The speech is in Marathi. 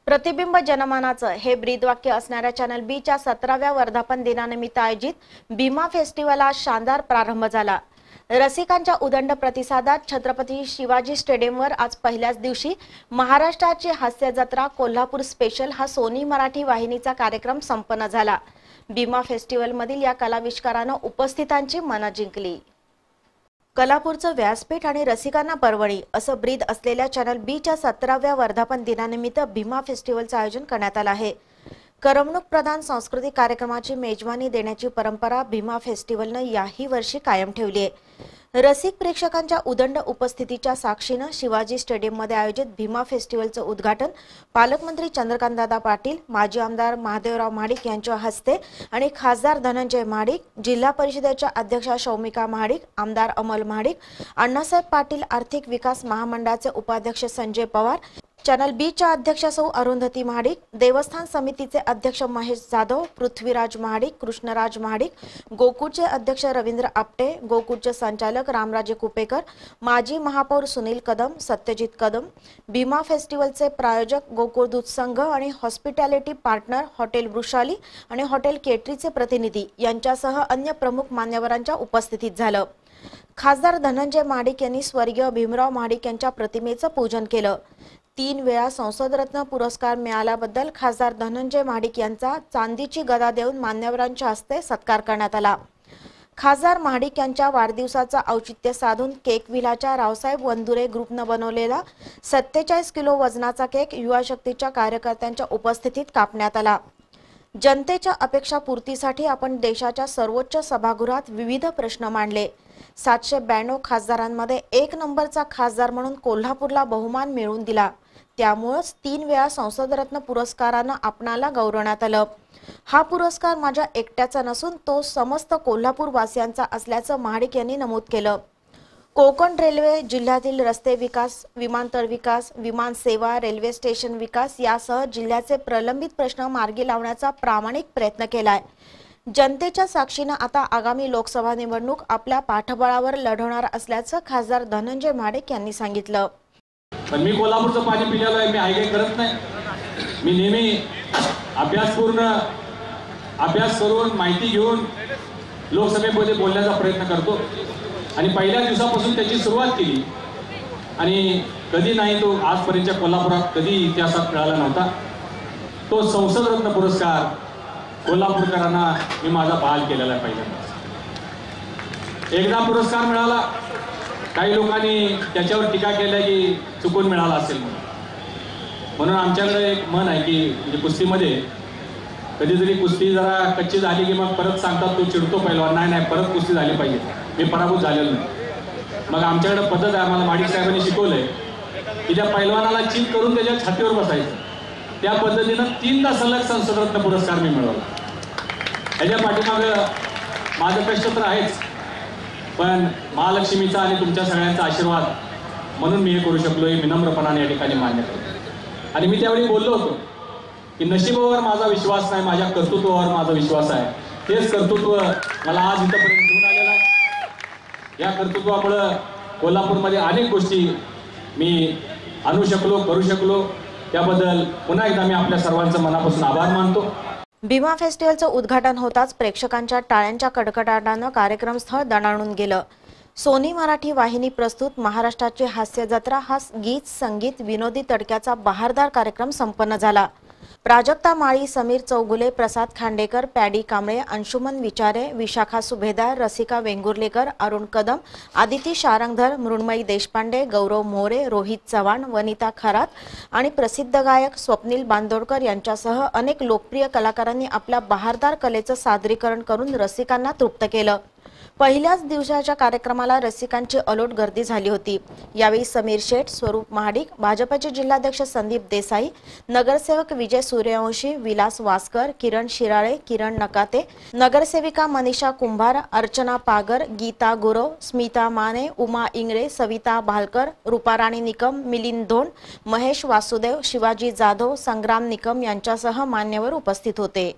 प्रतिबिंब जनमानाचं हे ब्रीदवाक्य असणाऱ्या चॅनल बी च्या 17व्या वर्धापन दिनानिमित्त आयोजित भीमा फेस्टिवल आज शानदार प्रारंभ झाला। रसिकांच्या उदंड प्रतिसादात छत्रपती शिवाजी स्टेडियमवर आज पहिल्याच दिवशी महाराष्ट्राची हास्य जत्रा कोल्हापूर स्पेशल हा सोनी मराठी वाहिनीचा कार्यक्रम संपन्न झाला। भीमा फेस्टिवल मधील या कलाविष्कारानं उपस्थितांची मनं जिंकली। कोल्हापूरचं व्यासपीठ आणि रसिकांना पर्वणी असं ब्रीद असलेल्या चॅनल बी च्या 17व्या वर्धापन दिनानिमित्त भीमा फेस्टिवलचं आयोजन करण्यात आलं आहे। करमणूक प्रधान सांस्कृतिक कार्यक्रमाची मेजवानी देण्याची परंपरा भीमा फेस्टिवलनं याही वर्षी कायम ठेवली आहे। रसिक प्रेक्षकांच्या उदंड उपस्थितीच्या साक्षीनं शिवाजी स्टेडियममध्ये आयोजित भीमा फेस्टिवलचं उद्घाटन पालकमंत्री चंद्रकांतदादा पाटील, माजी आमदार महादेवराव महाडिक यांच्या हस्ते आणि खासदार धनंजय महाडिक, जिल्हा परिषदेच्या अध्यक्षा शौमिका महाडिक, आमदार अमल महाडिक, अण्णासाहेब पाटील आर्थिक विकास महामंडळाचे उपाध्यक्ष संजय पवार, चॅनल बी च्या अध्यक्षा सौ अरुंधती महाडिक, देवस्थान समितीचे अध्यक्ष महेश जाधव, पृथ्वीराज महाडिक, कृष्णराज महाडिक, गोकुळचे अध्यक्ष रवींद्र आपटे, गोकुळचे संचालक रामराजे कुपेकर, माजी महापौर सुनील कदम, सत्यजित कदम, भीमा फेस्टिवलचे प्रायोजक गोकुळ दूध संघ आणि हॉस्पिटॅलिटी पार्टनर हॉटेल वृषाली आणि हॉटेल केटरीचे प्रतिनिधी यांच्यासह अन्य प्रमुख मान्यवरांच्या उपस्थितीत झालं। खासदार धनंजय महाडिक यांनी स्वर्गीय भीमराव महाडिक यांच्या प्रतिमेचं पूजन केलं। 3 वेळा संसद रत्न पुरस्कार मिळाल्याबद्दल खासदार धनंजय महाडिक यांचा चांदीची गदा देऊन मान्यवरांच्या हस्ते सत्कार करण्यात आला। खासदार महाडिक यांच्या वाढदिवसाचा औचित्य साधून केक व्हिलाच्या रावसाहेब वंदुरे ग्रुपनं बनवलेला 47 किलो वजनाचा केक युवा शक्तीच्या कार्यकर्त्यांच्या उपस्थितीत कापण्यात आला। जनतेच्या अपेक्षा पूर्तीसाठी आपण देशाच्या सर्वोच्च सभागृहात विविध प्रश्न मांडले। 792 खासदारांमध्ये 1 नंबरचा खासदार म्हणून कोल्हापूरला बहुमान मिळवून दिला। त्यामुळेच 3 वेळा संसद रत्न पुरस्कारानं आपणाला गौरवण्यात आलं। हा पुरस्कार माझ्या एकट्याचा नसून तो समस्त कोल्हापूर वासियांचा असल्याचं महाडिक यांनी नमूद केलं। कोकण रेल्वे, जिल्ह्यातील रस्ते विकास, विमानतळ विकास, विमान सेवा, रेल्वे स्टेशन विकास यासह जिल्ह्याचे प्रलंबित प्रश्न मार्गी लावण्याचा प्रामाणिक प्रयत्न केलाय। जनतेच्या साक्षीनं आता आगामी लोकसभा निवडणूक आपल्या पाठबळावर लढवणार असल्याचं खासदार धनंजय महाडिक यांनी सांगितलं। पण मी कोल्हापूरचं पाणी पिलेलं आहे, मी हायगे करत नाही। मी नेहमी अभ्यास करून माहिती घेऊन लोकसभेमध्ये बोलण्याचा प्रयत्न करतो आणि पहिल्या दिवसापासून त्याची सुरुवात केली आणि कधी नाही तो आजपर्यंतच्या कोल्हापुरात कधी इतिहासात मिळाला नव्हता। तो संसद रत्न पुरस्कार कोल्हापूरकरांना मी माझा बहाल केलेला आहे। पहिल्यांदा एकदा पुरस्कार मिळाला, काही लोकांनी त्याच्यावर टीका केली की चुकून मिळाला असेल म्हणून आमच्याकडे एक मन आहे की म्हणजे कुस्तीमध्ये कधीतरी कुस्ती जरा कच्ची झाली की मग परत सांगतात तू चिडतो पहिलवान, नाही परत कुस्ती झाली पाहिजे, मी पराभूत झालेलो नाही। मग आमच्याकडे पद्धत आहे, आम्हाला महाडिक साहेबांनी शिकवलंय की त्या पहिलवानाला चीत करून त्याच्या छातीवर बसायचं। त्या पद्धतीनं 3दा सलग संसद रत्न पुरस्कार मी मिळवला। याच्या पाठीमागं माझं कष्ट तर आहेच, पण महालक्ष्मीचा आणि तुमच्या सगळ्यांचा आशीर्वाद म्हणून मी हे करू शकलो, हे विनम्रपणाने या ठिकाणी मान्य करतो। आणि मी त्यावेळी बोललो होतो की नशिबावर माझा विश्वास नाही, माझ्या कर्तृत्वावर माझा विश्वास आहे। तेच कर्तृत्व मला आज इथपर्यंत घेऊन आलेलं आहे। या कर्तृत्वामुळं कोल्हापूरमध्ये अनेक गोष्टी मी आणू शकलो, करू शकलो। त्याबद्दल पुन्हा एकदा मी आपल्या सर्वांचं मनापासून आभार मानतो। भीमा फेस्टिवलचं उद्घाटन होताच प्रेक्षकांच्या टाळ्यांच्या कडकडाटानं कार्यक्रमस्थळ दणाणून गेलं। सोनी मराठी वाहिनी प्रस्तुत महाराष्ट्राची हास्य जत्रा हा गीत, संगीत, विनोदी तडक्याचा बहारदार कार्यक्रम संपन्न झाला। प्राजक्ता माळी, समीर चौगुले, प्रसाद खांडेकर, पॅडी कांबळे, अंशुमन विचारे, विशाखा सुभेदार, रसिका वेंगुर्लेकर, अरुण कदम, आदिती शारंगधर, मृण्मयी देशपांडे, गौरव मोरे, रोहित चव्हाण, वनिता खरात आणि प्रसिद्ध गायक स्वप्नील बांदोडकर यांच्यासह अनेक लोकप्रिय कलाकारांनी आपल्या बहारदार कलेचं सादरीकरण करून रसिकांना तृप्त केलं। पहिल्याच दिवसाच्या कार्यक्रमाला रसिकांची अलोट गर्दी झाली होती। यावेळी समीर शेठ, स्वरूप महाडिक, भाजपचे जिल्हाध्यक्ष संदीप देसाई, नगरसेवक विजय सूर्यवंशी, विलास वासकर, किरण शिराळे, किरण नकाते, नगरसेविका मनीषा कुंभार, अर्चना पागर, गीता गुरव, स्मिता माने, उमा इंगळे, सविता भालकर, रूपाराणी निकम, मिलिंद धोंड, महेश वासुदेव, शिवाजी जाधव, संग्राम निकम यांच्यासह मान्यवर उपस्थित होते।